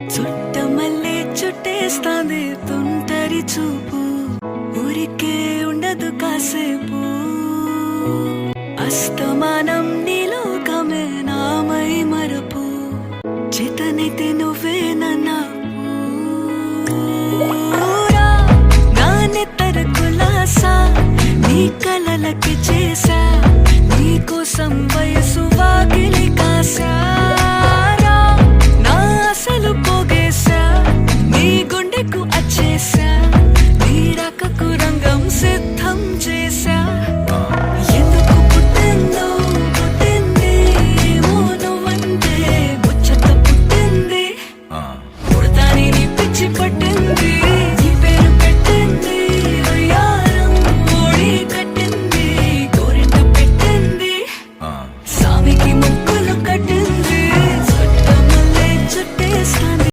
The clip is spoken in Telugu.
చుట్టమల్లే చుట్టేస్తాంది తుంటరి చూపు, ఊరికే ఉండదు కాసేపు. అస్తమానం నీలోకమే నామై మరపు, చేతనైతే నువ్వే నన్నాపు. నానెత్తర కులాసా నీ కలలకి చేసా, నీ కోసం వయసు వాకిలి కాసా.